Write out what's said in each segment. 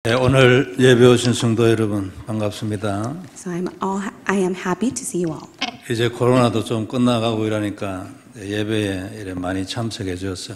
네, 오늘 예배 오신 성도 여러분 반갑습니다. So I am happy to see you all. 이제 코로나도 좀 끝나가고 이러니까 예배에 이래 많이 참석해 주셔서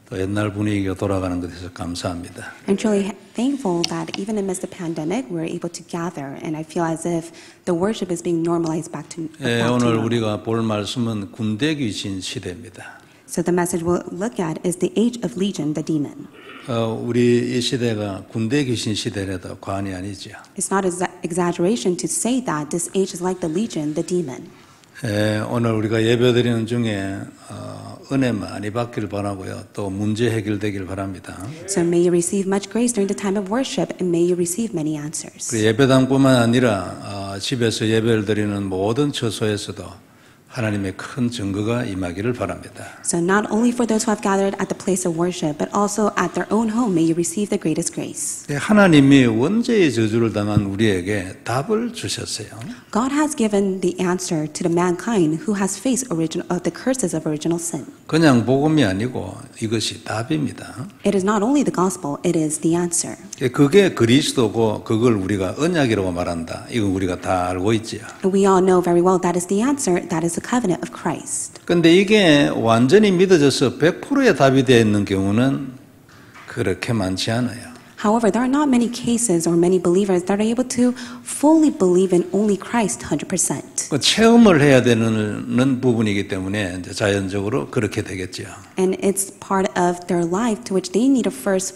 또 옛날 분위기가 돌아가는 것에서 감사합니다. I'm truly thankful that even amidst the pandemic, we're able to gather, and I feel as if the worship is being normalized back to 오늘 normal. 우리가 볼 말씀은 군대 귀신 시대입니다. So the message we'll look at is the age of Legion, the demon. 우리 이 시대가 군대 귀신 시대라도 과언이 아니죠. It's not exaggeration to say that this age is like the Legion, the demon. 오늘 우리가 예배드리는 중에 은혜 많이 받기를 바라고요. 또 문제 해결되길 바랍니다. So may you receive much grace during the time of worship, and may you receive many answers. 예배당뿐만 아니라 집에서 예배를 드리는 모든 처소에서도 하나님의 큰 증거가 임하기를 바랍니다. So not only for those who have gathered at the place of worship, but also at their own home, may you receive the greatest grace. 하나님이 원죄의 저주를 당한 우리에게 답을 주셨어요. God has given the answer to the mankind who has faced the curses of original sin. 그냥 복음이 아니고 이것이 답입니다. It is not only the gospel, it is the answer. 그게 그리스도고 그걸 우리가 언약이라고 말한다. 이건 우리가 다 알고 있지요. And we all know very well that is the answer, that is the covenant of Christ. 근데 이게 완전히 믿어져서 100%의 답이 되어 있는 경우는 그렇게 많지 않아요. However, there are not many cases or many believers that are able to fully believe in only Christ 100%. 체험을 해야 되는 부분이기 때문에 이제 자연적으로 그렇게 되겠죠. And it's part of their life to which they need to first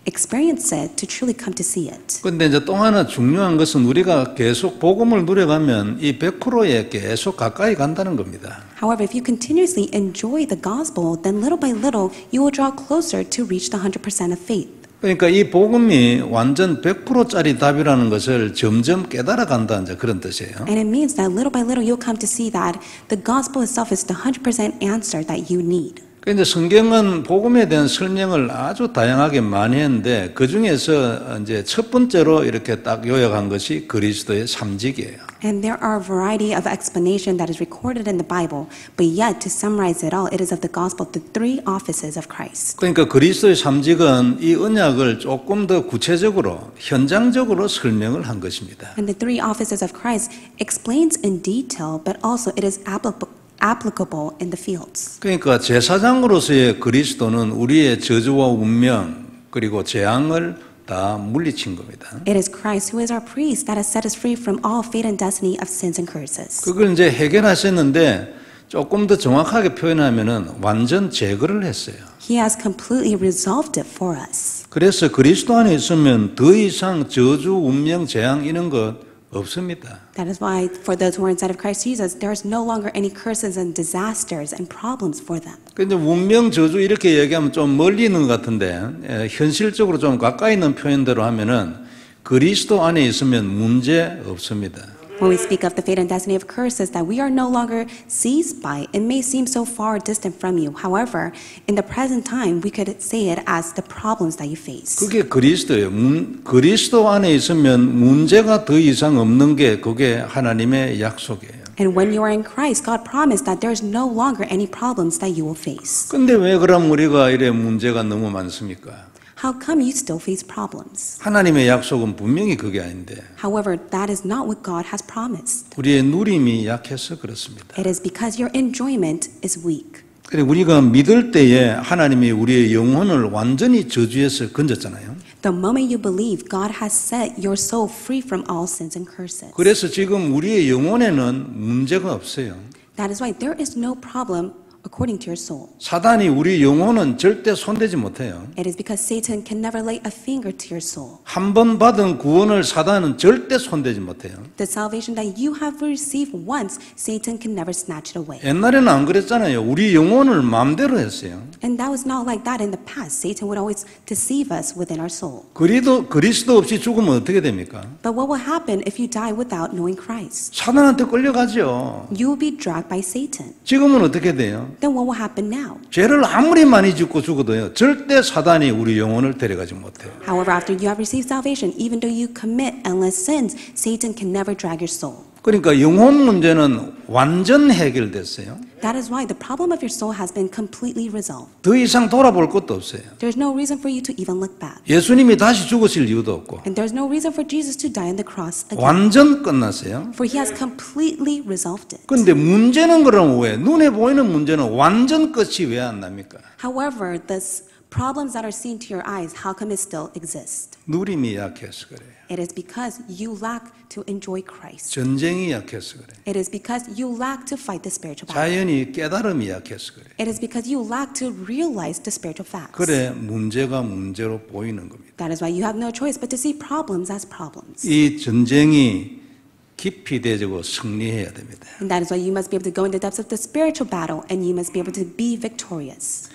experience it to truly come to see it. 근데 이제 또 하나 중요한 것은 우리가 계속 복음을 누려가면 이 100%에 계속 가까이 간다는 겁니다. However, if you continuously enjoy the gospel, then little by little you will draw closer to reach the 100% of faith. 그러니까 이 복음이 완전 100%짜리 답이라는 것을 점점 깨달아 간다 이제 그런 뜻이에요. And it means that little by little you'll come to see that the gospel itself is the 100% answer that you need. 그런데 성경은 복음에 대한 설명을 아주 다양하게 많이 했는데 그 중에서 이제 첫 번째로 이렇게 딱 요약한 것이 그리스도의 삼직이에요. And there are a variety of explanation that is recorded in the Bible, but yet to summarize it all, it is of the gospel, the three offices of Christ. 그러니까 그리스도의 삼직은 이 언약을 조금 더 구체적으로 현장적으로 설명을 한 것입니다. And the three offices of Christ explains in detail, but also it is applicable in the fields. 그러니까 제사장으로서의 그리스도는 우리의 저주와 운명 그리고 재앙을 다 물리친 겁니다. It is Christ who is our priest that has set us free from all fate and destiny of sins and curses. 그걸 이제 해결하셨는데 조금 더 정확하게 표현하면은 완전 제거를 했어요. He has completely resolved it for us. 그래서 그리스도 안에 있으면 더 이상 저주, 운명, 재앙 이런 것 없습니다. That is why for those who are inside of Christ Jesus, there is no longer any curses and disasters and problems for them. 근데 운명, 저주 이렇게 얘기하면 좀 멀리 있는 것 같은데 현실적으로 좀 가까이 있는 표현대로 하면은 그리스도 안에 있으면 문제 없습니다. When we speak of the fate and destiny of curses that we are no longer seized by, it may seem so far distant from you. However, in the present time, we could say it as the problems that you face. 그게 그리스도예요. 그리스도 안에 있으면 문제가 더 이상 없는 게 그게 하나님의 약속이에요. And when you are in Christ, God promised that there is no longer any problems that you will face. 근데 왜 그럼 우리가 이래 문제가 너무 많습니까? How come you still face problems? 하나님의 약속은 분명히 그게 아닌데 However, that is not what God has promised. 우리의 누림이 약해서 그렇습니다. It is because your enjoyment is weak. 그리고 우리가 믿을 때에 하나님이 우리의 영혼을 완전히 저주에서 건졌잖아요. The moment you believe, God has set your soul free from all sins and curses. 그래서 지금 우리의 영혼에는 문제가 없어요. That is why there is no problem according to your soul. 사단이 우리 영혼은 절대 손대지 못해요. It is because Satan can never lay a finger to your soul. 한 번 받은 구원을 사단은 절대 손대지 못해요. The salvation that you have received once, Satan can never snatch it away. 옛날에는 안 그랬잖아요. 우리 영혼을 마음대로 했어요. And that was not like that in the past. Satan would always deceive us within our soul. 그리스도 없이 죽으면 어떻게 됩니까? But what will happen if you die without knowing Christ? 사단한테 끌려가죠. You will be dragged by Satan. 지금은 어떻게 돼요? Then what will happen now? 죄를 아무리 많이 짓고 죽어도요. 절대 사단이 우리 영혼을 데려가지 못해요. However, after you have received salvation, even though you commit endless sins, Satan can never drag your soul. 그러니까 영혼 문제는 완전 해결됐어요. That is why the problem of your soul has been completely resolved. 더 이상 돌아볼 것도 없어요. There's no reason for you to even look back. 예수님이 다시 죽으실 이유도 없고 And there's no reason for Jesus to die on the cross again. 완전 끝났어요. For he has completely resolved it. 그런데 문제는 그럼 왜 눈에 보이는 문제는 완전 끝이 왜 안 납니까? However, the problems that are seen to your eyes, how come it still exists? 누림이 약해서 그래요. It is because you lack to enjoy Christ. 전쟁이 약해서 그래요. It is because you lack to fight the spiritual battle. 자연이 깨달음이 약해서 그래요. It is because you lack to realize the spiritual facts. 그래 문제가 문제로 보이는 겁니다. That is why you have no choice but to see problems as problems. 이 전쟁이 깊이 되고 승리해야 됩니다. And that is why you must be able to go in the depths of the spiritual battle and you must be able to be victorious.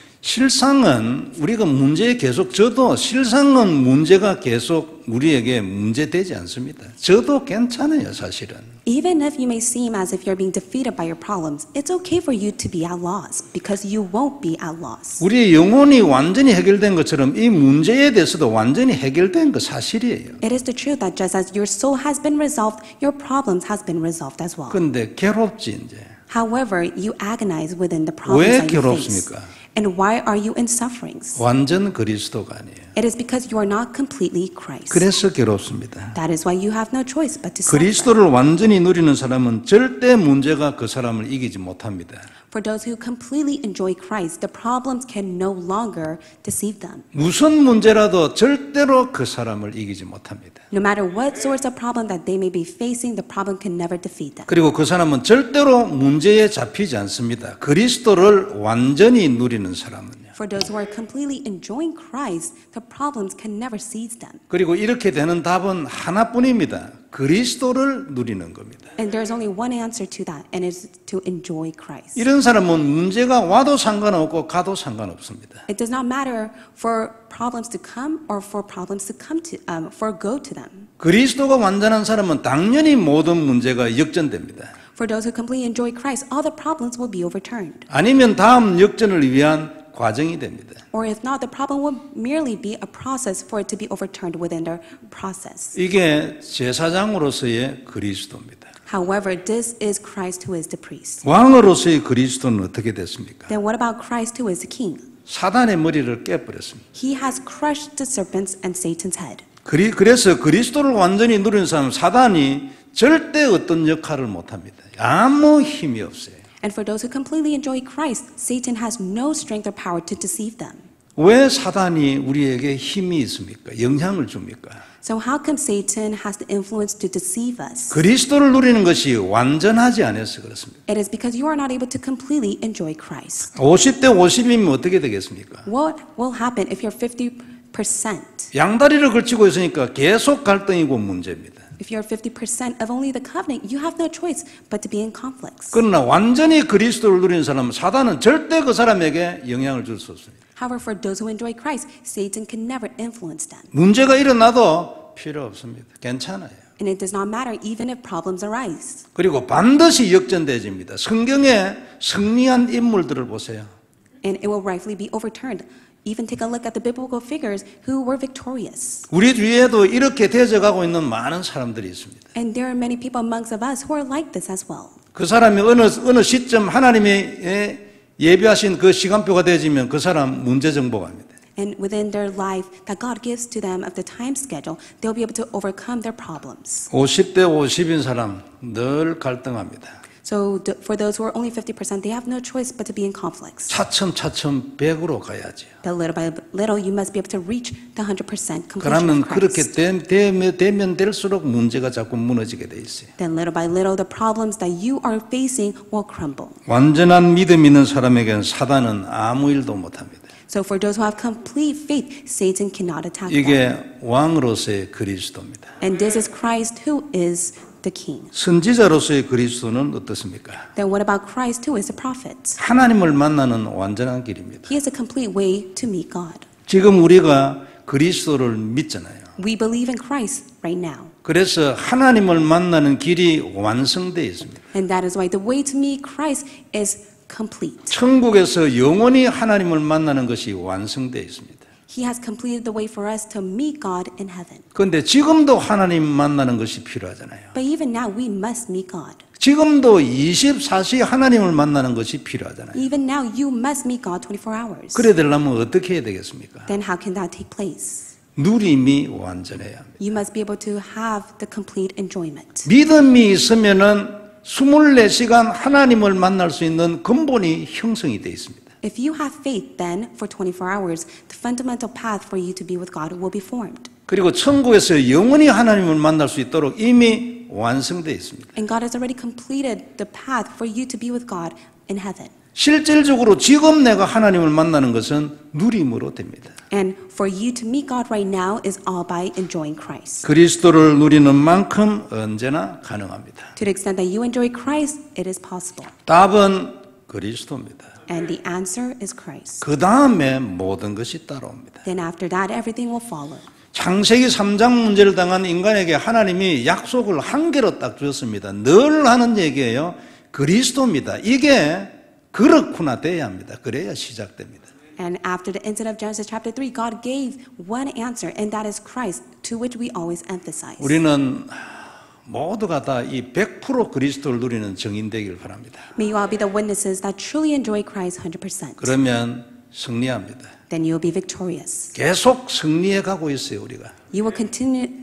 실상은 우리가 문제에 계속 져도 실상은 문제가 계속 우리에게 문제되지 않습니다. 저도 괜찮아요, 사실은. Even if you may seem as if you're being defeated by your problems, it's okay for you to be at loss because you won't be at loss. 우리의 영혼이 완전히 해결된 것처럼 이 문제에 대해서도 완전히 해결된 거 사실이에요. It is the truth that just as your soul has been resolved, your problems has been resolved as well. 그런데 괴롭지 이제. However, you agonize within the 왜 problems that you face. 괴롭습니까? And why are you in sufferings? 완전 그리스도가 아니에요. It is because you are not completely Christ. 그래서 괴롭습니다. That is why you have no choice but to suffer. 그리스도를 완전히 누리는 사람은 절대 문제가 그 사람을 이기지 못합니다. For those who completely enjoy Christ, the problems can no longer deceive them. 무슨 문제라도 절대로 그 사람을 이기지 못합니다. No matter what sorts of problem that they may be facing, the problem can never defeat them. 그리고 그 사람은 절대로 문제에 잡히지 않습니다. 그리스도를 완전히 누리는 사람은요. For those who are completely enjoying Christ, the problems can never seize them. 그리고 이렇게 되는 답은 하나뿐입니다. 그리스도를 누리는 겁니다. And there's only one answer to that, and it's to enjoy Christ. 이런 사람은 문제가 와도 상관없고 가도 상관없습니다. It does not matter for problems to come or for problems to come to, for go to them. 그리스도가 완전한 사람은 당연히 모든 문제가 역전됩니다. For those who completely enjoy Christ, all the problems will be overturned. 아니면 다음 역전을 위한 과정이 됩니다. Or if not, the problem will merely be a process for it to be overturned within the process. 이게 제사장으로서의 그리스도입니다. However, this is Christ who is the priest. 왕으로서의 그리스도는 어떻게 됐습니까? Then what about Christ who is the king? 사단의 머리를 깨버렸습니다. He has crushed the serpents and Satan's head. 그래서 그리스도를 완전히 누리는 사람은 사단이 절대 어떤 역할을 못합니다. 아무 힘이 없어요. And for those who completely enjoy Christ, Satan has no strength or power to deceive them. 왜 사단이 우리에게 힘이 있습니까? 영향을 줍니까? So how come Satan has the influence to deceive us? 그리스도를 누리는 것이 완전하지 않아서 그렇습니다. It is because you are not able to completely enjoy Christ. 50대 50이면 어떻게 되겠습니까? What will happen if you're 50%? 양다리를 걸치고 있으니까 계속 갈등이고 문제입니다. If you're 50% of only the covenant, you have no choice but to be in conflicts. 그러나 완전히 그리스도를 누리는 사람은 사단은 절대 그 사람에게 영향을 줄 수 없습니다. However, for those who enjoy Christ, Satan can never influence them. 문제가 일어나도 필요 없습니다. 괜찮아요. And it does not matter even if problems arise. 그리고 반드시 역전되집니다. 성경에 승리한 인물들을 보세요. And it will rightfully be overturned. Even take a look at the biblical figures who were victorious. 우리 주위에도 이렇게 되어가고 있는 많은 사람들이 있습니다. And there are many people amongst of us who are like this as well. 그 사람이 어느 시점 하나님의 예비하신 그 시간표가 되어지면 그 사람 문제 정복합니다. And within their life that God gives to them of the time schedule, they'll be able to overcome their problems. 50대 50인 사람 늘 갈등합니다. So for those who are only 50%, they have no choice but to be in conflicts. 차츰차츰 100으로 가야지. But little by little, you must be able to reach the 100% completion 그러면 of 그렇게 Christ. 되면 될수록 문제가 자꾸 무너지게 돼 있어요. Then little by little, the problems that you are facing will crumble. 완전한 믿음 있는 사람에게는 사단은 아무 일도 못합니다. So for those who have complete faith, Satan cannot attack them. 이게 왕으로서의 그리스도입니다. And this is Christ who is the king. 선지자로서의 그리스도는 어떻습니까? Then what about Christ who is the prophet? 하나님을 만나는 완전한 길입니다. He is a complete way to meet God. 지금 우리가 그리스도를 믿잖아요. We believe in Christ right now. 그래서 하나님을 만나는 길이 완성되어 있습니다. And that is why the way to meet Christ is complete. 천국에서 영원히 하나님을 만나는 것이 완성되어 있습니다. He has completed the way for us to meet God in heaven. 그런데 지금도 하나님 만나는 것이 필요하잖아요. But even now, we must meet God. 지금도 24시 하나님을 만나는 것이 필요하잖아요. Even now, you must meet God 24 hours. 그래야 되려면 어떻게 해야 되겠습니까? Then how can that take place? 누림이 완전해야 합니다. You must be able to have the complete enjoyment. 믿음이 있으면은 24시간 하나님을 만날 수 있는 근본이 형성이 되어 있습니다. If you have faith, then for 24 hours, the fundamental path for you to be with God will be formed. 그리고 천국에서 영원히 하나님을 만날 수 있도록 이미 완성되어 있습니다. And God has already completed the path for you to be with God in heaven. 실질적으로 지금 내가 하나님을 만나는 것은 누림으로 됩니다. And for you to meet God right now is all by enjoying Christ. 그리스도를 누리는 만큼 언제나 가능합니다. To the extent that you enjoy Christ, it is possible. 답은 그리스도입니다. And the answer is Christ. 그 다음에 모든 것이 따라옵니다. Then after that, everything will follow. 창세기 3장 문제를 당한 인간에게 하나님이 약속을 한 개로 딱 주었습니다. 늘 하는 얘기예요. 그리스도입니다. 이게 그렇구나 돼야 합니다. 그래야 시작됩니다. And after the incident of Genesis chapter 3, God gave one answer, and that is Christ, to which we always emphasize. 우리는 모두가 다 이 100% 그리스도를 누리는 증인 되길 바랍니다. May you all be the witnesses that truly enjoy Christ 100%. 그러면 승리합니다. Then you will be victorious. 계속 승리해 가고 있어요, 우리가. You will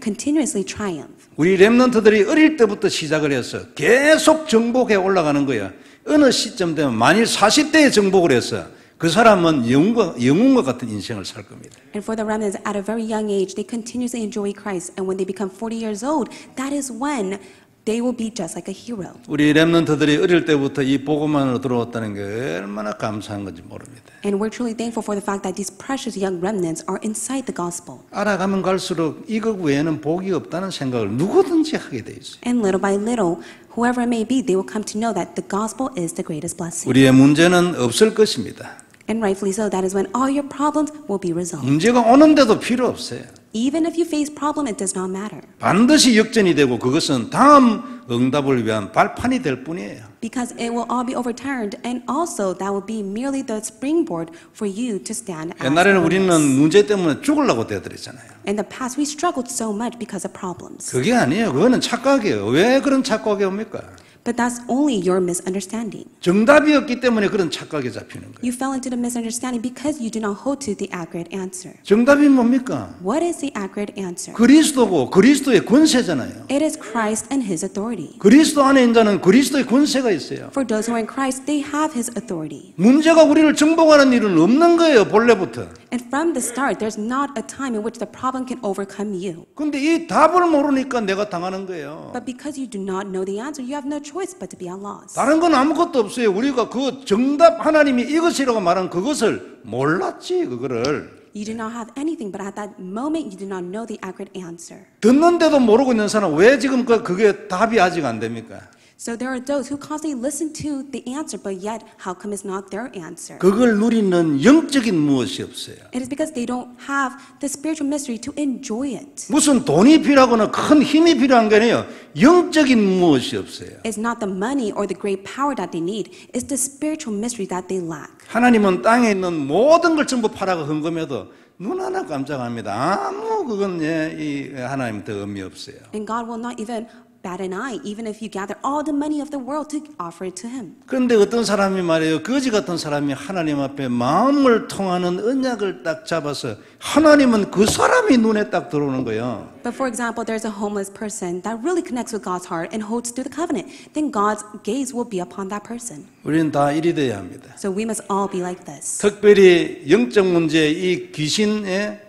continuously triumph. 우리 렘넌트들이 어릴 때부터 시작을 해서 계속 정복해 올라가는 거야. 어느 시점 되면 만일 40대에 정복을 했어. 그 사람은 영웅과 같은 인생을 살 겁니다. And for the remnants at a very young age, they continuously enjoy Christ. And when they become 40 years old, that is when they will be just like a hero. 우리 렘넌트들이 어릴 때부터 이 복음만으로 들어왔다는 게 얼마나 감사한 건지 모릅니다. And we're truly thankful for the fact that these precious young remnants are inside the gospel. 알아가면 갈수록 이것 외에는 복이 없다는 생각을 누구든지 하게 돼 있어요. And little by little, whoever it may be, they will come to know that the gospel is the greatest blessing. 우리의 문제는 없을 것입니다. And rightfully so, that is when all your problems will be resolved. 문제가 오는데도 필요 없어요. Even if you face problem, it does not matter. 반드시 역전이 되고 그것은 다음 응답을 위한 발판이 될 뿐이에요. Because it will all be overturned, and also that will be merely the springboard for you to stand as 옛날에는 우리는 witness. 문제 때문에 죽으려고 대들었잖아요. In the past, we struggled so much because of problems. 그게 아니에요. 그거는 착각이에요. 왜 그런 착각이 옵니까? But that's only your misunderstanding. 정답이었기 때문에 그런 착각에 잡히는 거예요. You fell into the misunderstanding because you do not hold to the accurate answer. 정답이 뭡니까? What is the accurate answer? 그리스도고 그리스도의 권세잖아요. It is Christ and His authority. 그리스도 안에 있는 자는 그리스도의 권세가 있어요. For those who are in Christ, they have His authority. 문제가 우리를 정복하는 일은 없는 거예요. 본래부터. And from the start, there's not a time in which the problem can overcome you. 근데 이 답을 모르니까 내가 당하는 거예요. But because you do not know the answer, you have no choice but to be at loss. 다른 건 아무것도 없어요. 우리가 그 정답 하나님이 이것이라고 말한 그것을 몰랐지 그거를. You do not have anything, but at that moment, you do not know the accurate answer. 듣는데도 모르고 있는 사람 왜 지금 그게 답이 아직 안 됩니까? So there are those who constantly listen to the answer, but yet, how come it's not their answer? 그걸 누리는 영적인 무엇이 없어요. It is because they don't have the spiritual mystery to enjoy it. 무슨 돈이 필요하거나 큰 힘이 필요한 게 아니에요. 영적인 무엇이 없어요. It's not the money or the great power that they need. It's the spiritual mystery that they lack. 하나님은 땅에 있는 모든 걸 전부 팔아가 헌금해도 눈 하나 깜짝합니다. 아무 그건 이 하나님한테 의미 없어요. And God will not even bat an eye, even if you gather all the money of the world to offer it to Him. 그런데 어떤 사람이 말해요. 거지 같은 사람이 하나님 앞에 마음을 통하는 언약을 딱 잡아서 하나님은 그 사람이 눈에 딱 들어오는 거예요. But for example, there's a homeless person that really connects with God's heart and holds to the covenant. Then God's gaze will be upon that person. 우리는 다 이리 돼야 합니다. So we must all be like this. 특별히 영적 문제 이 귀신의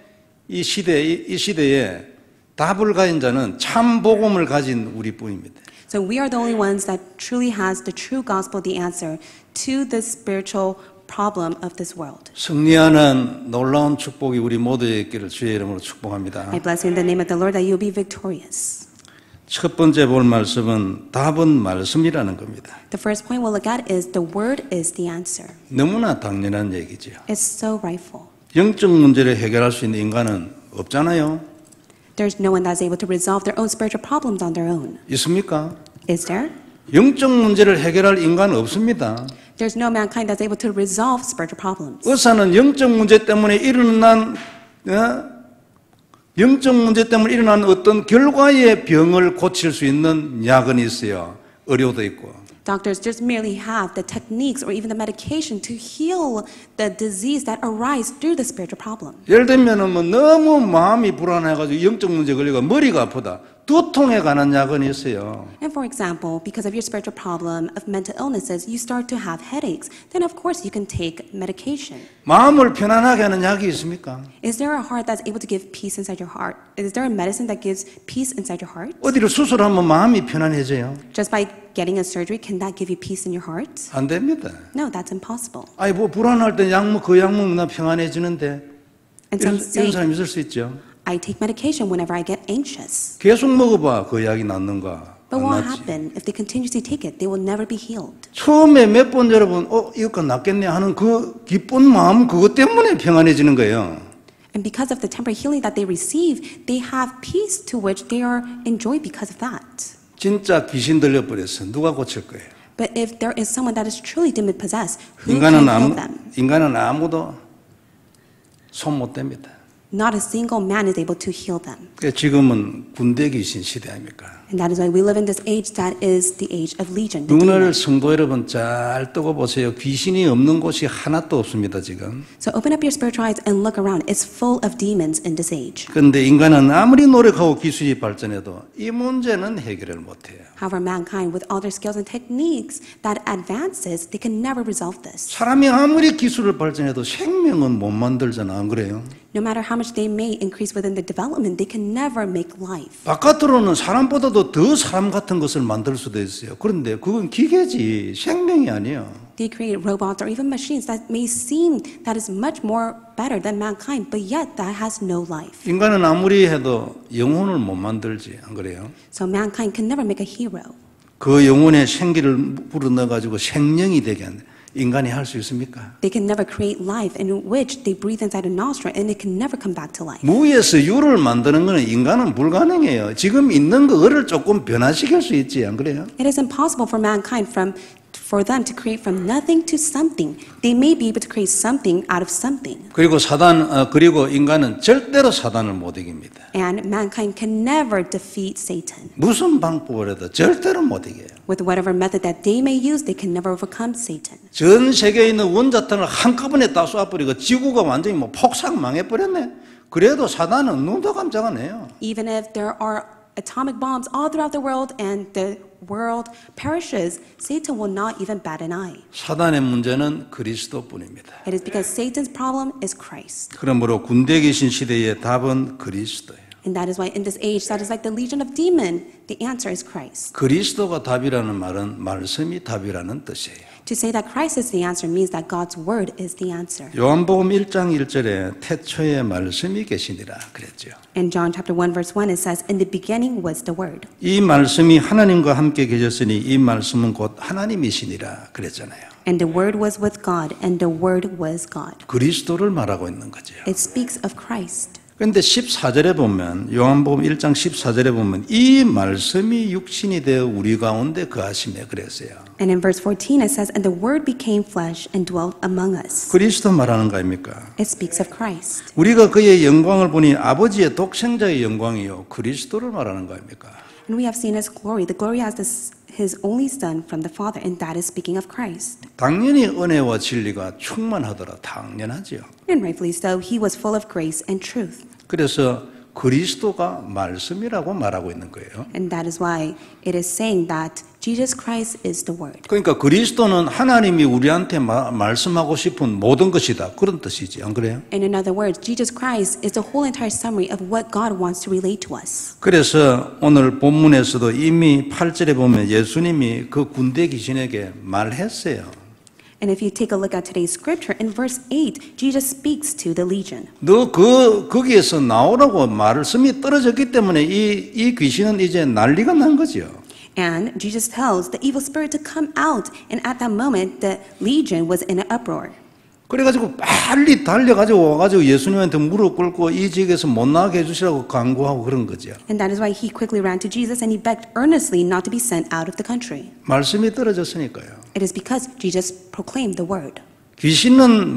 이 시대에 답을 가진 자는 참 복음을 가진 우리뿐입니다. So we are the only ones that truly has the true gospel, the answer to the spiritual problem of this world. 승리하는 놀라운 축복이 우리 모두에게 있기를 주의 이름으로 축복합니다. I bless you in the name of the Lord that you will be victorious. 첫 번째 볼 말씀은 답은 말씀이라는 겁니다. The first point we'll look at is the word is the answer. 너무나 당연한 얘기죠. It's so rightful. 영적 문제를 해결할 수 있는 인간은 없잖아요. There's no one that's able to resolve their own spiritual problems on their own. 있습니까? Is there? 영적 문제를 해결할 인간은 없습니다. There's no mankind that's able to resolve spiritual problems. 의사는 영적 문제 때문에 일어난 영적 문제 때문에 일어난 어떤 결과의 병을 고칠 수 있는 약은 있어요. 의료도 있고. Doctors just merely have the techniques or even the medication to heal the disease that arise through the spiritual problem. 예를 들면은 뭐 너무 마음이 불안해가지고 영적 문제 걸리고 머리가 아프다. 두통에 관한 약은 있어요. And for example, because of your spiritual problem of mental illnesses, you start to have headaches. Then of course you can take medication. 마음을 편안하게 하는 약이 있습니까? Is there a heart that's able to give peace inside your heart? Is there a medicine that gives peace inside your heart? 어디를 수술하면 마음이 편안해져요? Just by getting a surgery, can that give you peace in your heart? 안 됩니다. No, that's impossible. 아니 뭐 불안할 때 약 그 약 먹으면 나 평안해지는데 And some 이런 say, 사람 있을 수 있죠. I take medication whenever I get anxious. 계속 먹어봐 그 약이 낫는가? But 안 what 낫지. happens if they continuously take it? They will never be healed. 처음에 몇 번 여러분 이것과 낫겠네 하는 그 기쁜 마음 그것 때문에 평안해지는 거예요. And because of the temporary healing that they receive, they have peace to which they are enjoyed because of that. 진짜 귀신 들려버렸어. 누가 고칠 거예요? But if there is someone that is truly demon possessed, who can heal them? 인간은 아무도 손 못 댑니다. Not a single man is able to heal them. 지금은 군대 귀신 시대 아닙니까? And that is why we live in this age that is the age of legion. the 눈을 demon. 성도 여러분 잘 뜨고 보세요. 귀신이 없는 곳이 하나도 없습니다 지금. So open up your spiritual eyes and look around. It's full of demons in this age. 그런데 인간은 아무리 노력하고 기술이 발전해도 이 문제는 해결을 못해요. However, mankind, with all their skills and techniques that advances, they can never resolve this. 사람이 아무리 기술을 발전해도 생명은 못 만들잖아. 안 그래요? No matter how much they may increase within the development, they can never make life. 바깥으로는 사람보다도 더 사람 같은 것을 만들 수도 있어요. 그런데 그건 기계지 생명이 아니에요. They create robots or even machines that may seem that is much more better than mankind, but yet that has no life. 인간은 아무리 해도 영혼을 못 만들지. 안 그래요? So mankind can never make a hero. 그 영혼에 생기를 불어넣어가지고 생명이 되게 한다. 인간이 할 수 있습니까? They can never create life in which they breathe inside a nostril and it can never come back to life. 무에서 유를 만드는 것은 인간은 불가능해요. 지금 있는 거를 조금 변화시킬 수 있지. 안 그래요? It is impossible for mankind for them to create from nothing to something. They may be able to create something out of something. 그리고 인간은 절대로 사단을 못 이깁니다. And mankind can never defeat Satan. 무슨 방법을 해도 절대로 못 이겨요. With whatever method that they may use, they can never overcome Satan. 전 세계에 있는 원자탄을 한꺼번에 다 쏴버리고 지구가 완전히 뭐 폭삭 망해버렸네. 그래도 사단은 눈도 깜짝 안 해요. Even if there are atomic bombs all throughout the world and the world perishes, Satan will not even bat an eye. 사단의 문제는 그리스도뿐입니다. It is because Satan's problem is Christ. 그러므로 군대 귀신 시대의 답은 그리스도예요. And that is why in this age that is like the legion of demon, the answer is Christ. 그리스도가 답이라는 말은 말씀이 답이라는 뜻이에요. To say that Christ is the answer means that God's word is the answer. 요한복음 1장 1절에 태초에 말씀이 계시니라 그랬죠. In John chapter 1 verse 1 it says, in the beginning was the word. 이 말씀이 하나님과 함께 계셨으니 이 말씀은 곧 하나님이시니라 그랬잖아요. And the word was with God and the word was God. 그리스도를 말하고 있는 거죠. It speaks of Christ. 그런데 14절에 보면 요한복음 1장 14절에 보면 이 말씀이 육신이 되어 우리 가운데 거하시네 그랬어요. And in verse 14 it says, and the word became flesh and dwelt among us. 그리스도 말하는 거 아닙니까? It speaks of Christ. 우리가 그의 영광을 보니 아버지의 독생자의 영광이요 그리스도를 말하는 거 아닙니까? And we have seen his glory. The glory as his only son from the Father, and that is speaking of Christ. 당연히 은혜와 진리가 충만하더라 당연하지요. And rightfully so, he was full of grace and truth. 그래서 그리스도가 말씀이라고 말하고 있는 거예요. And that is why it is saying that Jesus Christ is the Word. 그러니까 그리스도는 하나님이 우리한테 말씀하고 싶은 모든 것이다. 그런 뜻이지. 안 그래요? And in other words, Jesus Christ is the whole entire summary of what God wants to relate to us. 그래서 오늘 본문에서도 이미 8절에 보면 예수님이 그 군대 귀신에게 말했어요. And if you take a look at today's scripture, in verse 8, Jesus speaks to the legion. 너 거기에서 나오라고 말씀이 떨어졌기 때문에 이 귀신은 이제 난리가 난 거죠. And Jesus tells the evil spirit to come out. And at that moment, the legion was in an uproar. 그래가지고 빨리 달려가지고 와가지고 예수님한테 무릎 꿇고 이 지역에서 못 나가게 해주시라고 간구하고 그런 거죠. And that is why he quickly ran to Jesus and he begged earnestly not to be sent out of the country. 말씀이 떨어졌으니까요. It is because Jesus proclaimed the word. 귀신은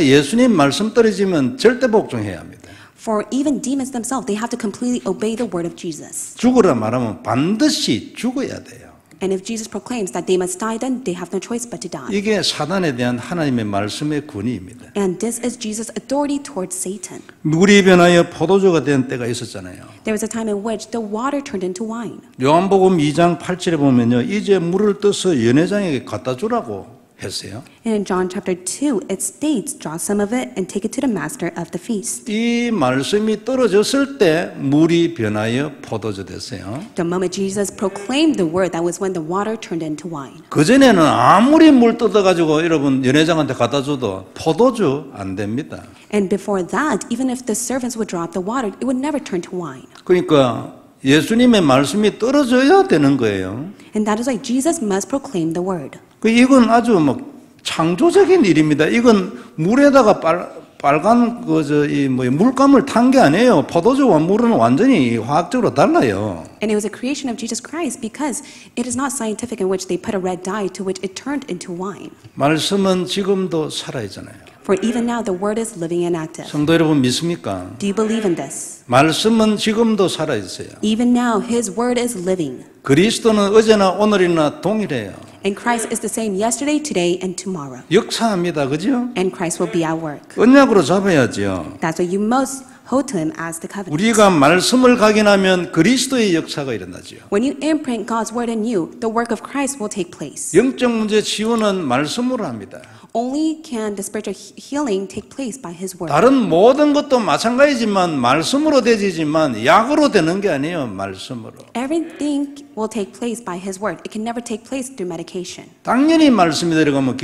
예수님 말씀 떨어지면 절대 복종해야 합니다. For even demons themselves, they have to completely obey the word of Jesus. 죽으라 말하면 반드시 죽어야 돼요. And if Jesus proclaims that they must die, then they have no choice but to die. 이게 사단에 대한 하나님의 말씀의 권위입니다. And this is Jesus' authority towards Satan. 물이 변하여 포도주가 된 때가 있었잖아요. There was a time in which the water turned into wine. 요한복음 2장 8절에 보면요. 이제 물을 떠서 연회장에게 갖다 주라고 했어요. And in John chapter 2, it states, draw some of it and take it to the master of the feast. 이 말씀이 떨어졌을 때 물이 변하여 포도주 됐어요. The moment Jesus proclaimed the word, that was when the water turned into wine. 그전에는 아무리 물 뜯어가지고 여러분 연회장한테 갖다 줘도 포도주 안 됩니다. And before that, even if the servants would drop the water, it would never turn to wine. 그러니까 예수님의 말씀이 떨어져야 되는 거예요. And that is why Jesus must proclaim the word. 이건 아주 뭐 창조적인 일입니다. 이건 물에다가 빨간 물감을 탄 게 아니에요. 포도주와 물은 완전히 화학적으로 달라요. And it was a creation of Jesus Christ because it is not scientific in which they put a red dye to which it turned into wine. 말씀은 지금도 살아있잖아요. For even now the word is living and active. 성도 여러분 믿습니까? Do you believe in this? 말씀은 지금도 살아있어요. Even now his word is living. 그리스도는 어제나 오늘이나 동일해요. And Christ is the same yesterday, today, and tomorrow. 역사합니다. 그죠? And Christ will be at work. 언약으로 잡아야죠. That's why you must hold to him as the covenant. 우리가 말씀을 각인하면 그리스도의 역사가 일어나죠. When you imprint God's word in you, the work of Christ will take place. 영적 문제 치유는 말씀으로 합니다. Only can the spiritual healing take place by his word. 다른 모든 것도 마찬가지지만 말씀으로 되지만 약으로 되는 게 아니에요. 말씀으로. Everything will take place by his word. It can never take place through medication. 당연히 말씀이 들어가면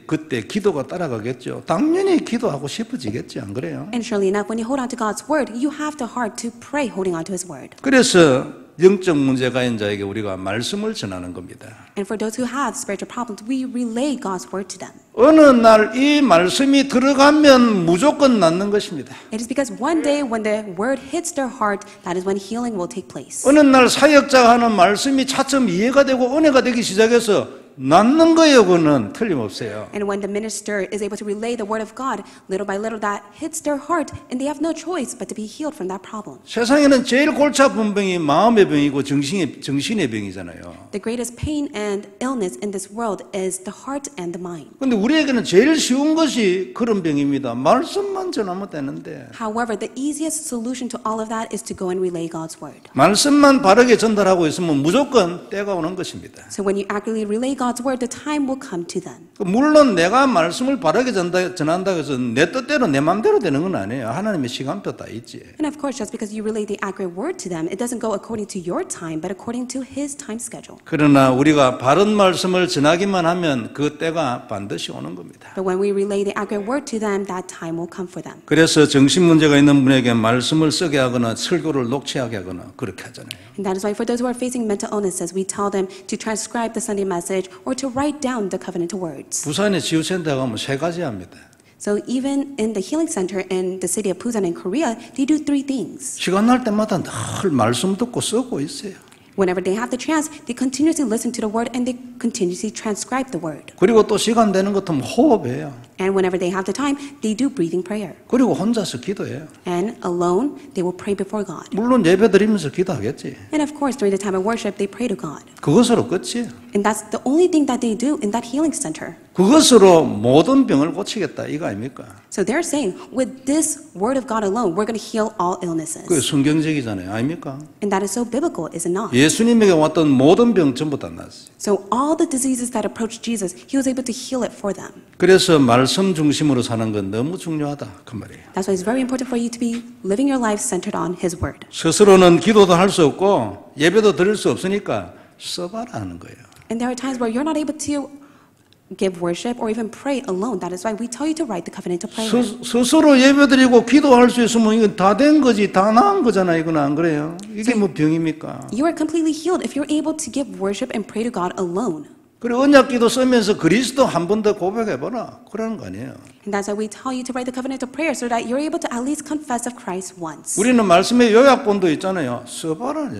그때 기도가 따라가겠죠. 당연히 기도하고 싶어지겠죠. 안 그래요? And surely enough, when you hold on to God's word, you have the heart to pray holding on to his word. 그래서 영적 문제가 있는 자에게 우리가 말씀을 전하는 겁니다. And for those who have spiritual problems, we relay God's word to them. 어느 날 이 말씀이 들어가면 무조건 낫는 것입니다. It is because one day when the word hits their heart, that is when healing will take place. 어느 날 사역자가 하는 말씀이 차츰 이해가 되고 은혜가 되기 시작해서 낫는 거예요. 그거는 틀림없어요. And when the minister is able to relay the word of God, little by little that hits their heart, and they have no choice but to be healed from that problem. 세상에는 제일 골치 아픈 병이 마음의 병이고 정신의 병이잖아요. The greatest pain and illness in this world is the heart and the mind. 근데 우리에게는 제일 쉬운 것이 그런 병입니다. 말씀만 전하면 되는데. However, the easiest solution to all of that is to go and relay God's word. 말씀만 바르게 전달하고 있으면 무조건 때가 오는 것입니다. So when you accurately relay God's word, the time will come to them. 물론 내가 말씀을 바르게 전한다고 해서 내 뜻대로 내 마음대로 되는 건 아니에요. 하나님의 시간표 다 있지. And of course, just because you relay the accurate word to them, it doesn't go according to your time, but according to his time schedule. 그러나 우리가 바른 말씀을 전하기만 하면 그 때가 반드시 오는 겁니다. But when we relay the accurate word to them, that time will come for them. 그래서 정신 문제가 있는 분에게 말씀을 쓰게 하거나 설교를 녹취하게 하거나 그렇게 하잖아요. And that is why for those who are facing mental illnesses, we tell them to transcribe the Sunday message or to write down the covenant words. 부산에 치유센터 가면 세 가지 합니다. So even in the healing center in the city of Busan in Korea, they do three things. 시간 날 때마다 늘 말씀 듣고 쓰고 있어요. Whenever they have the chance, they continuously listen to the word and they continuously transcribe the word. 그리고 또 시간 되는 것도 호흡해요. And whenever they have the time, they do breathing prayer. 그리고 혼자서 기도해요. And alone, they will pray before God. 물론 예배 드리면서 기도하겠지. And of course, during the time of worship, they pray to God. 그것으로 끝이에요. And that's the only thing that they do in that healing center. 그것으로 모든 병을 고치겠다 이거 아닙니까? So they're saying, with this word of God alone, we're going to heal all illnesses. 그게 성경적이잖아요. 아닙니까? And that is so biblical, is it not? 예수님에게 왔던 모든 병 전부 다 났어요. So all the diseases that approached Jesus, he was able to heal it for them. 그래서 말씀 중심으로 사는 건 너무 중요하다 그 말이에요. That's why it's very important for you to be living your life centered on his word. 스스로는 기도도 할 수 없고 예배도 드릴 수 없으니까 써봐라 하는 거예요. And there are times where you're not able to give worship or even pray alone. That is why we tell you to write the covenant to prayer. 스스로 예배드리고 기도할 수 있으면 이건 다 된 거지, 다 나은 거잖아. 이건 안 그래요? 이게 뭐 병입니까? You are completely healed if you're able to give worship and pray to God alone. 그리고 언약기도 쓰면서 그리스도 한 번 더 고백해봐라. 그러는 거 아니에요. And that's why we tell you to write the covenant of prayer so that you're able to at least confess of Christ once. 우리는 말씀의 요약본도 있잖아요. 써봐라.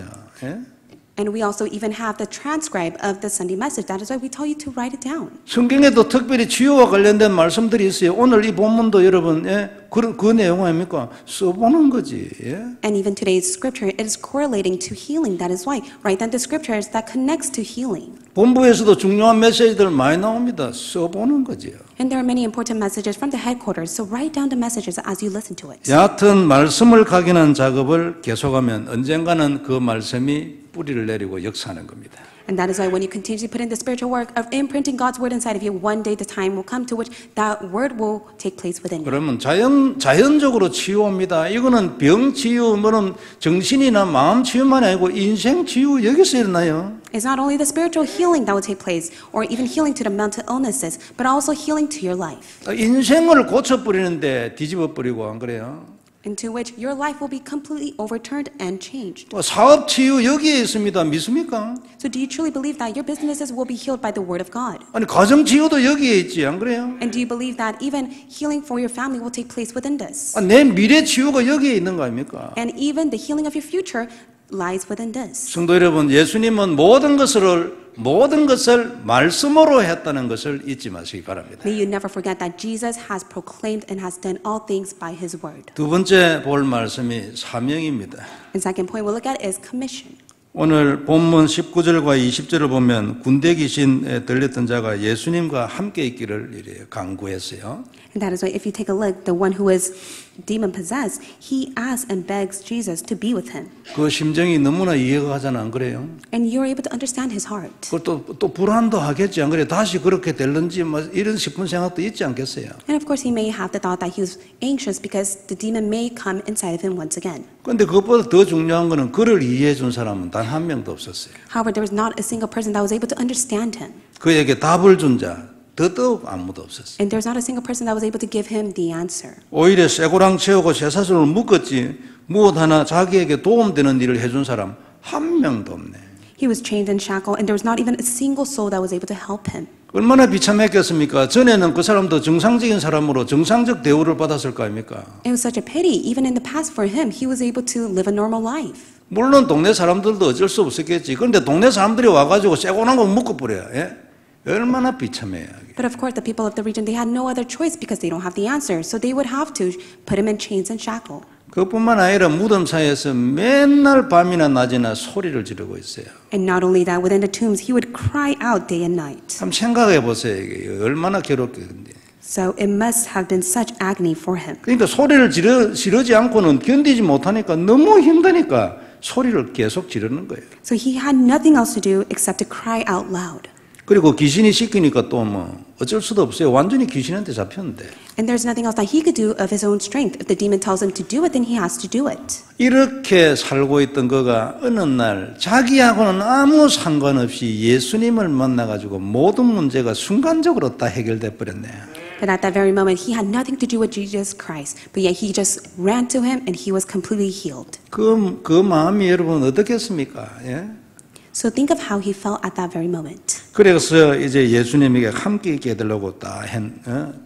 예? And we also even have the transcribe of the Sunday message. That is why we tell you to write it down. 성경에도 특별히 치유와 관련된 말씀들이 있어요. 오늘 이 본문도 여러분 그 내용 아닙니까? 써보는 거지. And even today's scripture is correlating to healing. That is why write down the scriptures that connects to healing. 본부에서도 중요한 메시지들 많이 나옵니다. 써보는 거지요. And there are many important messages from the headquarters. So write down the messages as you listen to it. 얕은 말씀을 각인하는 작업을 계속하면 언젠가는 그 말씀이 뿌리를 내리고 역사하는 겁니다. And that is why when you continue to put in the spiritual work of imprinting God's word inside of you, one day the time will come to which that word will take place within you. 그러면 자연적으로 치유옵니다. 이거는 병 치유, 뭐는 정신이나 마음 치유만 아니고 인생 치유 여기서 일어나요. It's not only the spiritual healing that will take place, or even healing to the mental illnesses, but also healing to your life, 인생을 고쳐버리는데 뒤집어버리고 안 그래요? into which your life will be completely overturned and changed. 사업 치유 여기에 있습니다. 믿습니까? So do you truly believe that your businesses will be healed by the word of God? 아니 가정 치유도 여기에 있지 안 그래요? And do you believe that even healing for your family will take place within this? 내 미래 치유가 여기에 있는 거 아닙니까? And even the healing of your future lies within this. 성도 여러분, 예수님은 모든 것을 말씀으로 했다는 것을 잊지 마시기 바랍니다. May you never forget that Jesus has proclaimed and has done all things by his word. 두 번째 볼 말씀이 사명입니다. And second point we'll look at is commission. 오늘 본문 19절과 20절을 보면 군대 귀신에 들렸던 자가 예수님과 함께 있기를 이래요. 강구했어요. And that is why if you take a look, the one who is demon possessed, he asks and begs Jesus to be with him. 그 심정이 너무나 이해가 가잖아, 안 그래요? And you're able to understand his heart. 또 불안도 하겠지, 안 그래요? 다시 그렇게 될는지 뭐 이런 싶은 생각도 있지 않겠어요? And of course he may have the thought that he was anxious because the demon may come inside of him once again. 그런데 그것보다 더 중요한 거는 그를 이해해 준 사람은 단 한 명도 없었어요. However, there was not a single person that was able to understand him. 그에게 답을 준 자, 더더욱 아무도 없었어요. And there's not a single person that was able to give him the answer. 오히려 쇠고랑 채우고 쇠사슬로 묶었지 무엇 하나 자기에게 도움되는 일을 해준 사람 한 명도 없네. He was chained and shackled, and there was not even a single soul that was able to help him. 얼마나 비참했겠습니까? 전에는 그 사람도 정상적인 사람으로 정상적 대우를 받았을 거 아닙니까? It was such a pity. Even in the past for him, he was able to live a normal life. 물론 동네 사람들도 어쩔 수 없었겠지. 그런데 동네 사람들이 와가지고 쇠고랑 거 묶어버려요. 예? 얼마나 비참해요. But of course, the people of the region, they had no other choice because they don't have the answer. So they would have to put him in chains and shackle. 그뿐만 아니라 무덤 사이에서 맨날 밤이나 낮이나 소리를 지르고 있어요. And not only that, within the tombs, he would cry out day and night. 한번 생각해 보세요. 이게 얼마나 괴롭겠는데. So it must have been such agony for him. 그러니까 소리를 지르지 않고는 견디지 못하니까 너무 힘드니까 소리를 계속 지르는 거예요. So he had nothing else to do except to cry out loud. 그리고 귀신이 시키니까 또 뭐 어쩔 수도 없어요. 완전히 귀신한테 잡혔는데. And there's nothing else that he could do of his own strength. If the demon tells him to do it, then he has to do it. 이렇게 살고 있던 그가 어느 날 자기하고는 아무 상관없이 예수님을 만나가지고 모든 문제가 순간적으로 다 해결돼 버렸네요. But at that very moment, he had nothing to do with Jesus Christ. But yet he just ran to him and he was completely healed. 그 마음이 여러분 어떻겠습니까? 예? So think of how he felt at that very moment. 그래서 이제 예수님에게 함께 있게 해달라고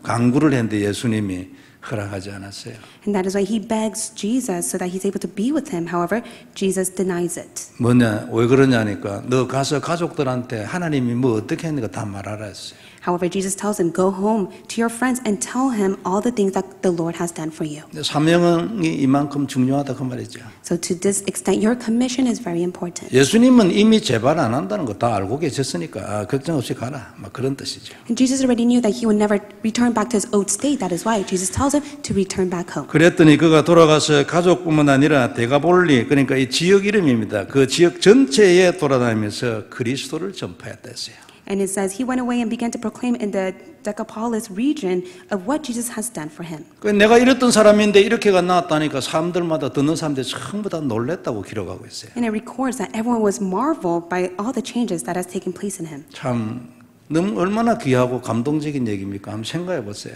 강구를 했는데 예수님이 허락하지 않았어요. And that is why he begs Jesus so that he's able to be with him. However, Jesus denies it. 뭐냐, 왜 그러냐니까 너 가서 가족들한테 하나님이 뭐 어떻게 했는가 다 말하라 했어요. However, Jesus tells him, go home to your friends and tell him all the things that the Lord has done for you. 사명이 이만큼 중요하다 그 말이죠. So to this extent, your commission is very important. 예수님은 이미 재발 안 한다는 거 다 알고 계셨으니까 걱정 없이 가라. 막 그런 뜻이죠. And Jesus already knew that he would never return back to his old state. That is why Jesus tells him to return back home. 그랬더니 그가 돌아가서 가족뿐만 아니라 데가볼리 그러니까 이 지역 이름입니다. 그 지역 전체에 돌아다니면서 그리스도를 전파했다 했어요. And it says he went away and began to proclaim in the Decapolis region of what Jesus has done for him. 내가 이랬던 사람인데 이렇게가 나왔다니까 사람들마다 듣는 사람들이 전부 다 놀랬다고 기록하고 있어요. And it records that everyone was marveled by all the changes that has taken place in him. 참 너무 얼마나 귀하고 감동적인 얘기입니까? 한번 생각해 보세요.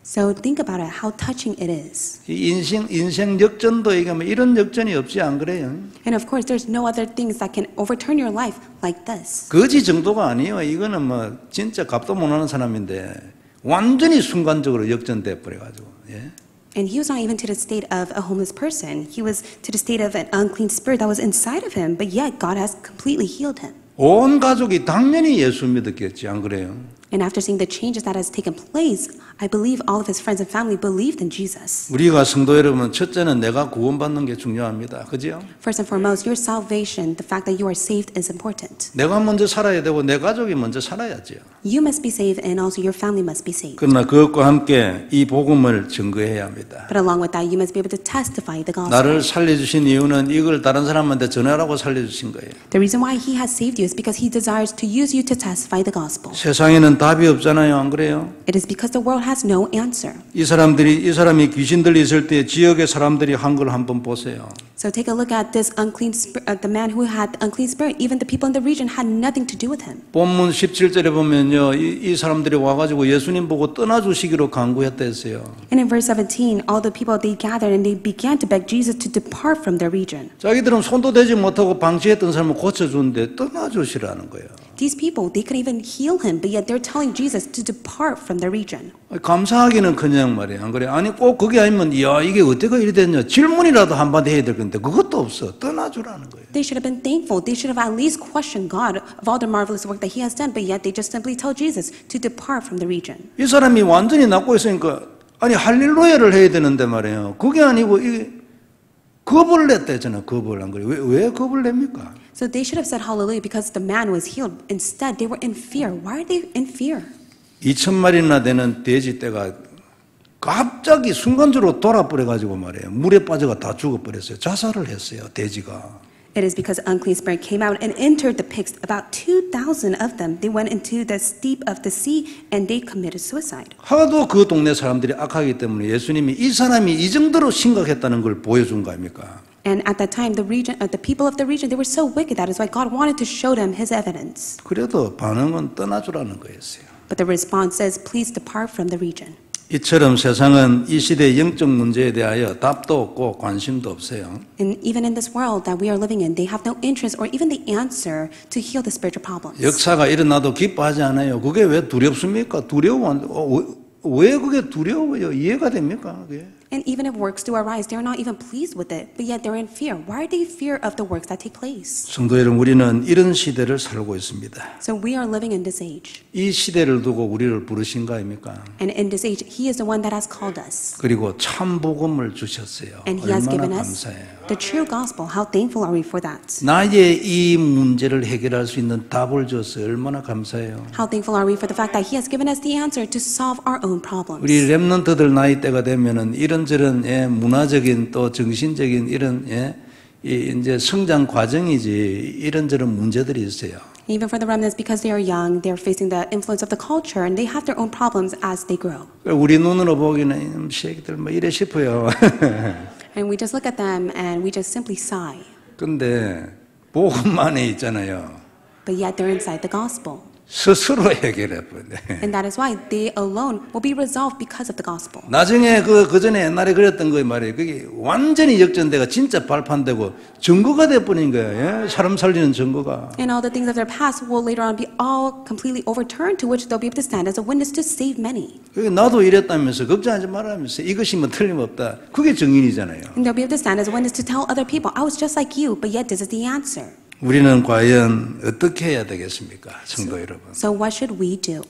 So think about it, how touching it is. 이 인생 역전도 이게 뭐 이런 역전이 없지 안 그래요? And of course, there's no other things that can overturn your life like this. 거지 정도가 아니에요. 이거는 뭐 진짜 값도 못하는 사람인데 완전히 순간적으로 역전돼 버려가지고. 예? And he was not even to the state of a homeless person. He was to the state of an unclean spirit that was inside of him, but yet God has completely healed him. 온 가족이 당연히 예수 믿었겠지, 안 그래요? And after seeing the changes that has taken place, I believe all of his friends and family believed in Jesus. 우리가 성도 여러분, 첫째는 내가 구원받는 게 중요합니다. 그죠? First and foremost, your salvation, the fact that you are saved is important. 내가 먼저 살아야 되고 내 가족이 먼저 살아야죠. You must be saved and also your family must be saved. 그러나 그것과 함께 이 복음을 증거해야 합니다. But along with that, you must be able to testify the gospel. 나를 살려주신 이유는 이걸 다른 사람한테 전하라고 살려주신 거예요. The reason why he has saved you is because he desires to use you to testify the gospel. 세상에는 답이 없잖아요, 안 그래요? It is because the world has no answer. 이 사람이 귀신 들렸을 때 지역의 사람들이 한 걸 한번 보세요. So take a look at this unclean spirit, the man who had the unclean spirit. Even the people in the region had nothing to do with him. 본문 17절에 보면요, 이 사람들이 와가지고 예수님 보고 떠나주시기로 간구했다 했어요. And in verse 17, all the people, they gathered and they began to beg Jesus to depart from their region. 자기들은 손도 대지 못하고 방치했던 사람을 고쳐주는데 떠나주시라는 거예요. These people, they couldn't even heal him, but yet they're telling Jesus to depart from their region. 감사하기는 그냥 말이에요. 안 그래? 아니 꼭 그게 아니면 야 이게 어떻게 이리 됐냐 질문이라도 한마디 해야 될 건데 그것도 없어. 떠나주라는 거예요. They should have been thankful. They should have at least questioned God of all the marvelous work that he has done, but yet they just simply tell Jesus to depart from the region. 이 사람이 완전히 낫고 있으니까 아니 할렐루야를 해야 되는데 말이에요. 그게 아니고 이 겁을 냈대잖아. 겁을 안 그래? 왜 겁을 냅니까? So they should have said hallelujah because the man was healed. Instead, they were in fear. Why are they in fear? 2,000마리나 되는 돼지 떼가 갑자기 순간적으로 돌아버려가지고 말이에요. 물에 빠져가 다 죽어버렸어요. 자살을 했어요. 돼지가. It is because unclean spirit came out and entered the pigs. About 2,000 of them. They went into the steep of the sea and they committed suicide. 하도 그 동네 사람들이 악하기 때문에 예수님이 이 사람이 이 정도로 심각했다는 걸 보여준 거 아닙니까? And at that time, the people of the region, they were so wicked. That is why God wanted to show them his evidence. 그래도 반응은 떠나주라는 거였어요. But the response says, please depart from the region. 이처럼 세상은 이 시대의 영적 문제에 대하여 답도 없고 관심도 없어요. And even in this world that we are living in, they have no interest or even the answer to heal the spiritual problems. 역사가 일어나도 기뻐하지 않아요. 그게 왜 두렵습니까? 왜 그게 두려워요? 이해가 됩니까? 그게? And even if works do arise, they're not even pleased with it, but yet they're in fear. Why are they fear of the works that take place? 성도 여러분, 우리는 이런 시대를 살고 있습니다. So we are living in this age. 이 시대를 두고 우리를 부르신 거 아닙니까? And in this age, he is the one that has called us. 그리고 참 복음을 주셨어요. And he has given 얼마나 us 감사해요. the true gospel. How thankful are we for that? 나의 이 문제를 해결할 수 있는 답을 줬어요. 얼마나 감사해요. How thankful are we for the fact that he has given us the answer to solve our own problems? 우리 렘넌트들 나이 때가 되면은 이런저런 문화적인 또 정신적인 이런 이제 성장 과정이지 이런저런 문제들이 있어요. Even for the remnants, because they are young, they are facing the influence of the culture, and they have their own problems as they grow. 우리 눈으로 보기에는 새끼들 뭐 이래 싶어요. And we just look at them and we just simply sigh. 근데 복음 안에 있잖아요. But yet they're inside the gospel. 스스로 해결해 버려. And that is why they alone will be resolved because of the gospel. 나중에 그 전에 옛날에 그랬던 거 말이에요. 그게 완전히 역전돼가 진짜 발판되고 증거가 돼 버린 거예요. 예? 사람 살리는 증거가. And all the things of their past will later on be all completely overturned, to which they'll be able to stand as a witness to save many. 나도 이랬다면서 걱정하지 말라면서 이것이 뭐 틀림없다. 그게 증인이잖아요. And they'll be able to stand as a witness to tell other people, I was just like you, but yet this is the answer. 우리는 과연 어떻게 해야 되겠습니까? 성도 여러분. So what should we do?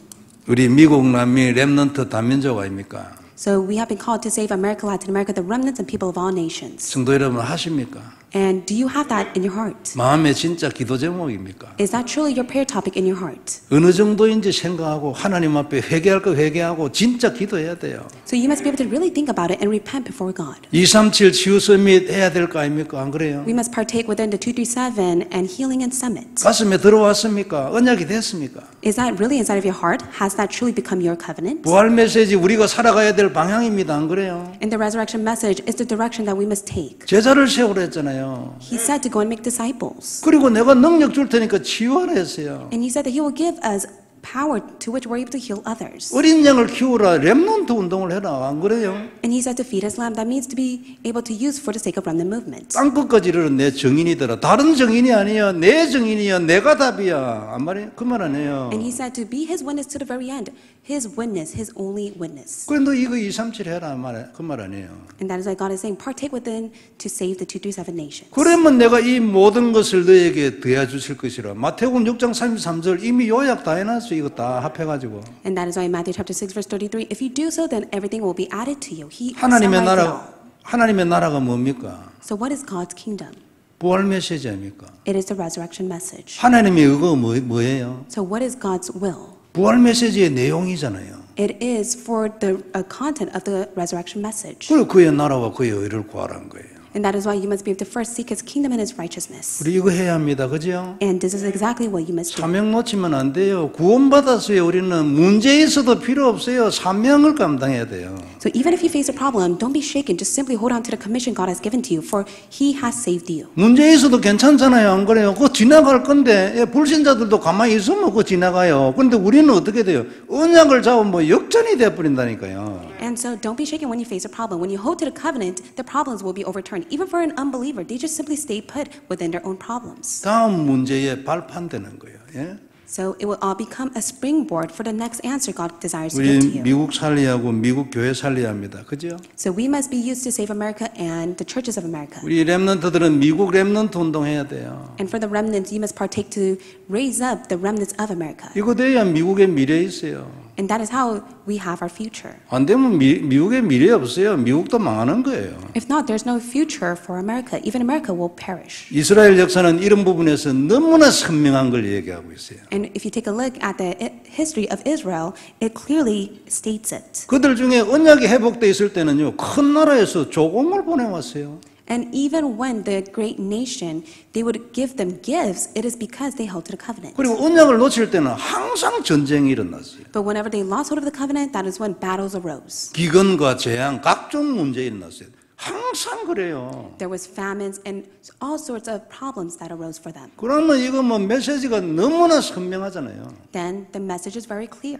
우리 미국, 남미, 렘넌트 다민족 아닙니까? So we have been called to save America, Latin America, the remnants and people of all nations. 성도 여러분 하십니까? And do you have that in your heart? 마음에 진짜 기도 제목입니까? Is that truly your prayer topic in your heart? 어느 정도인지 생각하고 하나님 앞에 회개할 거 회개하고 진짜 기도해야 돼요. So you must be able to really think about it and repent before God. 237 치유 서밋 해야 될 거 아닙니까? 안 그래요? We must partake within the 237 and healing and summit. 가슴에 들어왔습니까? 언약이 됐습니까? Is that really inside of your heart? Has that truly become your covenant? 부활 메시지 우리가 살아가야 될 방향입니다. 안 그래요? And the resurrection message is the direction that we must take. 제자를 세우라 했잖아요. He said to go and make disciples. 그리고 내가 능력 줄 테니까 치유하라 했어요. And he said that he will give us power to which we're able to heal others. 어린 양을 키우라 렘넌트 운동을 해라 안 그래요? And he said to feed his lamb, that means to be able to use for the sake of remnant movement. 땅끝까지 이르러 내 증인이더라. 다른 증인이 아니야. 내 증인이야. 내가 답이야. 안 말이에요? 그 말 아니에요. And he said to be his witness to the very end. His witness, his only witness. 그래 너 이거 237 해라 그 말 아니에요. And that is why God is saying, partake within to save the 237 nations. 그러면 내가 이 모든 것을 너에게 더해 주실 것이라. 마태복음 6장 33절 이미 요약 다 해놨어. 이거 다 합해가지고. And that is why in Matthew chapter 6 verse 33, if you do so, then everything will be added to you. He 하나님의 summarized it all. 나라 하나님의 나라가 뭡니까? So what is God's kingdom? 부활 메시지 아닙니까? It is the resurrection message. 하나님의 의가 뭐예요? So what is God's will? 부활 메시지의 내용이잖아요. It is for the content of the resurrection message. 그리고 그의 나라와 그의 의를 구하라는 거예요. And that is why you must be able to first seek His kingdom and His righteousness. 우리 이거 해야 합니다. 그죠? And this is exactly what you must do. 사명 놓치면 안 돼요. 구원받았어요. 우리는 문제 있어도 필요 없어요. 사명을 감당해야 돼요. So even if you face a problem, don't be shaken. Just simply hold on to the commission God has given to you, for He has saved you. 문제 있어도 괜찮잖아요. 안 그래요? 그거 지나갈 건데 불신자들도 가만히 있으면 그거 지나가요. 그런데 우리는 어떻게 돼요? 언약을 잡으면 뭐 역전이 돼버린다니까요. And so don't be shaken when you face a problem. When you hold to the covenant, the problems will be overturned. Even for an unbeliever, they just simply stay put within their own problems. 다음 문제에 발판되는 거예요. 예? So it will all become a springboard for the next answer God desires to 우리 give to you. 미국 살리하고 미국 교회 살려야 합니다. 그죠? So we must be used to save America and the churches of America. 우리 렘넌트들은 미국 렘넌트 운동해야 돼요. And for the remnants, you must partake to raise up the remnants of America. 이거 돼야 미국의 미래 있어요. And that is how we have our future. 안 되면 미국의 미래 없어요. 미국도 망하는 거예요. If not, there's no future for America. Even America will perish. 이스라엘 역사는 이런 부분에서 너무나 선명한 걸 얘기하고 있어요. And if you take a look at the history of Israel, it clearly states it. 그들 중에 언약이 회복돼 있을 때는요, 큰 나라에서 조공을 보내왔어요. And even when the great nation, they would give them gifts, it is because they held to the covenant. 그리고 언약을 놓칠 때는 항상 전쟁이 일어났어요. But whenever they lost hold of the covenant, that is when battles arose. 기근과 재앙, 각종 문제 일어났어요. 항상 그래요. There was famines and all sorts of problems that arose for them. 그러면 이거 뭐 메시지가 너무나 선명하잖아요. Then the message is very clear.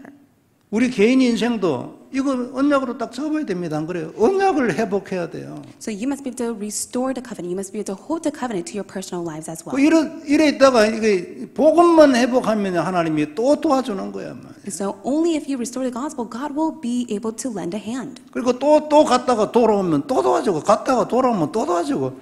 우리 개인 인생도 이거 언약으로 딱 접어야 됩니다. 안 그래요? 언약을 회복해야 돼요. So you must be able to restore the covenant. You must be able to hold the covenant to your personal lives as well. 이래 있다가 이게 복음만 회복하면 하나님이 또 도와주는 거야. And so only if you restore the gospel, God will be able to lend a hand. 그리고 또 갔다가 돌아오면 또 도와주고 갔다가 돌아오면 또 도와주고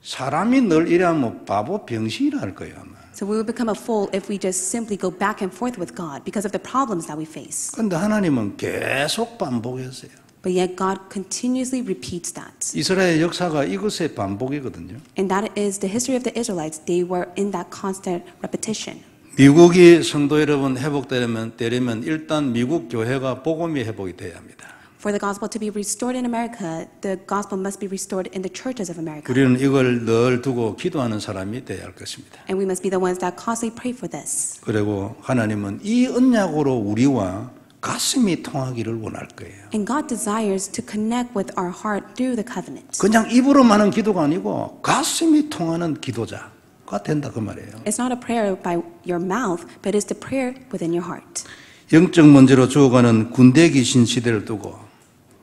사람이 늘 이래하면 바보 병신이라 할 거예요. 아마. So we will become a fool if we just simply go back and forth with God because of the problems that we face. 그런데 하나님은 계속 반복했어요. But yet God continuously repeats that. 이스라엘 역사가 이것의 반복이거든요. And that is the history of the Israelites. They were in that constant repetition. 미국이 성도 여러분 회복되려면 일단 미국 교회가 복음이 회복이 돼야 합니다. For the gospel to be restored in America, the gospel must be restored in the churches of America. 우리는 이걸 늘 두고 기도하는 사람이 돼야 할 것입니다. And we must be the ones that constantly pray for this. 그리고 하나님은 이 언약으로 우리와 가슴이 통하기를 원할 거예요. And God desires to connect with our heart through the covenant. 그냥 입으로만 하는 기도가 아니고 가슴이 통하는 기도자가 된다 그 말이에요. It's not a prayer by your mouth, but it's the prayer within your heart. 영적 문제로 죽어가는 군대 귀신 시대를 두고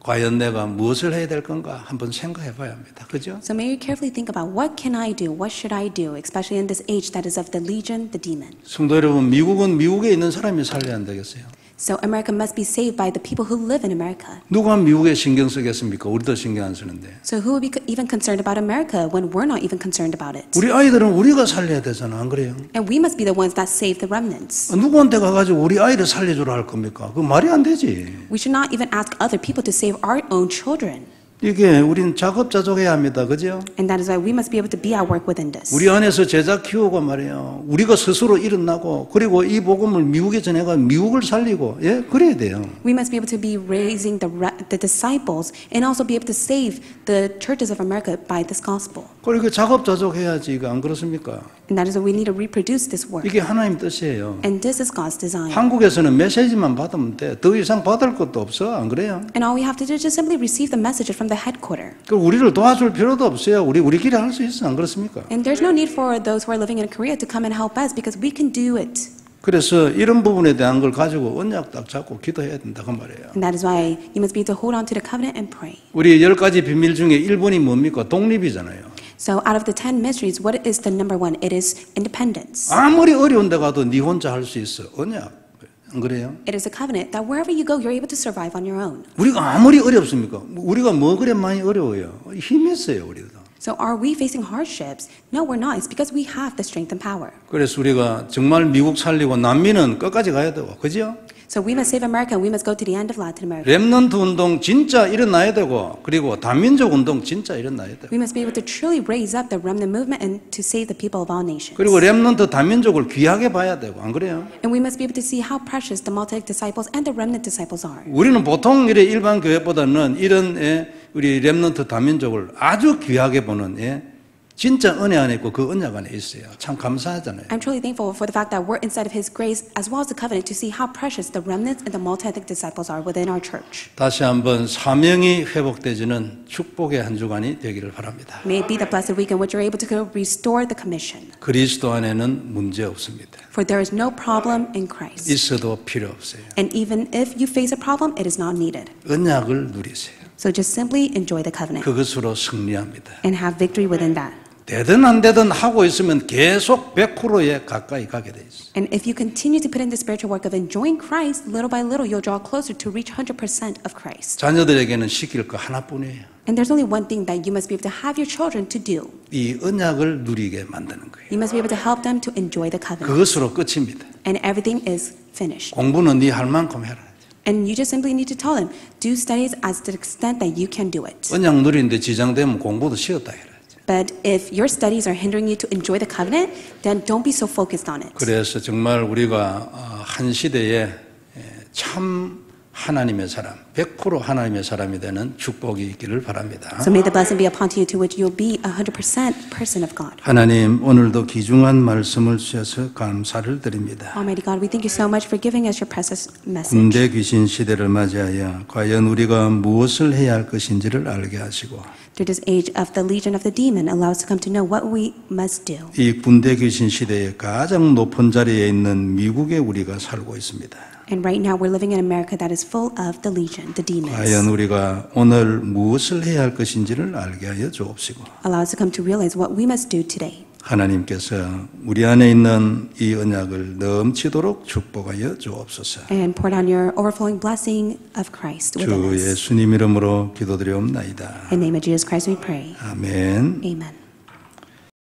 과연 내가 무엇을 해야 될 건가 한번 생각해 봐야 합니다. 그죠? So may you carefully think about what can I do? What should I do? Especially in this age that is of the legion, the demon. 성도 여러분, 미국은 미국에 있는 사람이 살려야 안 되겠어요? So America must be saved by the people who live in America. 누가 미국에 신경 쓰겠습니까? 우리도 신경 안 쓰는데. So who will be even concerned about America when we're not even concerned about it? 우리 아이들은 우리가 살려야 되잖아, 안 그래요? And we must be the ones that save the remnants. 누구한테 가가지고 우리 아이를 살려주라 할 겁니까? 그거 말이 안 되지. We should not even ask other people to save our own children. 이게 우리는 작업자족해야 합니다. 그죠? And that is why we must be able to be at work within this. 우리 안에서 제자 키우고 말이에요. 우리가 스스로 일어나고 그리고 이 복음을 미국에 전해가 미국을 살리고 예 그래야 돼요. We must be able to be raising the disciples and also be able to save the churches of America by this gospel. 그리고 작업자족해야지 이거 안 그렇습니까? And that is why we need to reproduce this work. 이게 하나님 뜻이에요. And this is God's design. 한국에서는 메시지만 받으면 돼. 더 이상 받을 것도 없어. 안 그래요? And all we have to do is just simply receive the messages from the headquarter. 그 우리를 도와줄 필요도 없어요. 우리끼리 할 수 있어. 안 그렇습니까? And there's no need for those who are living in Korea to come and help us because we can do it. 그래서 이런 부분에 대한 걸 가지고 언약 딱 잡고 기도해야 된다 그 말이에요. And that is why you must be able to hold on to the covenant and pray. 우리 10가지 비밀 중에 1번이 뭡니까? 독립이잖아요. So out of the 10 mysteries, what is the number one? It is independence. 아무리 어려운 데 가도 네 혼자 할 수 있어. 언약. 안 그래요? It is a covenant that wherever you go, you're able to survive on your own. 우리가 아무리 어렵습니까? 우리가 뭐 그래 많이 어려워요? 힘이 있어요, 우리도. So are we facing hardships? No, we're not. It's because we have the strength and power. 그래서 우리가 정말 미국 살리고 난민은 끝까지 가야 되고, 그죠? So we must save America and we must go to the end of Latin America. 렘넌트 운동 진짜 일어나야 되고, 그리고 다민족 운동 진짜 일어나야 되고. We must be able to truly raise up the remnant movement and to save the people of all nations. 그리고 렘넌트 다민족을 귀하게 봐야 되고, 안 그래요? And we must be able to see how precious the multi disciples and the remnant disciples are. 우리는 보통 이래 일반 교회보다는 이런 우리 렘넌트 다민족을 아주 귀하게 보는 진짜 은혜 안에 있고 그 언약 안에 있어요. 참 감사하잖아요. I'm truly thankful for the fact that we're inside of His grace as well as the covenant to see how precious the remnants and the multi-ethnic disciples are within our church. 다시 한번 사명이 회복되지는 축복의 한 주간이 되기를 바랍니다. May it be the blessed week in which you're able to restore the commission. 그리스도 안에는 문제 없습니다. For there is no problem in Christ. 있어도 필요 없어요. And even if you face a problem, it is not needed. 언약을 누리세요. So just simply enjoy the covenant 그것으로 승리합니다. and have victory within that. 되든 안 되든 하고 있으면 계속 100%에 가까이 가게 돼 있어요. And if you continue to put in the spiritual work of enjoying Christ, little by little, you'll draw closer to reach 100% of Christ. 자녀들에게는 시킬 거 하나뿐이에요. And there's only one thing that you must be able to have your children to do. 이 언약을 누리게 만드는 거예요. You must be able to help them to enjoy the covenant. 그것으로 끝입니다. And everything is finished. 공부는 네 할 만큼 해라. And you just simply need to tell them, do studies as to the extent that you can do it. 언약 누리는데 지장되면 공부도 쉬었다 해라. But if your studies are hindering you to enjoy the covenant, then don't be so focused on it. 그래서 정말 우리가 한 시대에 참 하나님의 사람, 100% 하나님의 사람이 되는 축복이 있기를 바랍니다. So may the blessing be upon you to which you'll be 100% person of God. 하나님, 오늘도 귀중한 말씀을 주셔서 감사를 드립니다. Almighty God, we thank you so much for giving us your precious message. 군대 귀신 시대를 맞이하여 과연 우리가 무엇을 해야 할 것인지를 알게 하시고 Through this age of the legion of the demon, allow us to come to know what we must do. 이 군대 귀신 시대의 가장 높은 자리에 있는 미국에 우리가 살고 있습니다. And right now we're living in America that is full of the legion, the demons. 과연 우리가 오늘 무엇을 해야 할 것인지를 알게 하여 주옵시고 Allow us to come to realize what we must do today. 하나님께서 우리 안에 있는 이 언약을 넘치도록 축복하여 주옵소서. And pour down your overflowing blessing of Christ within 주 us. 예수님 이름으로 기도드리옵나이다. In the name of Jesus Christ we pray. 아멘. Amen.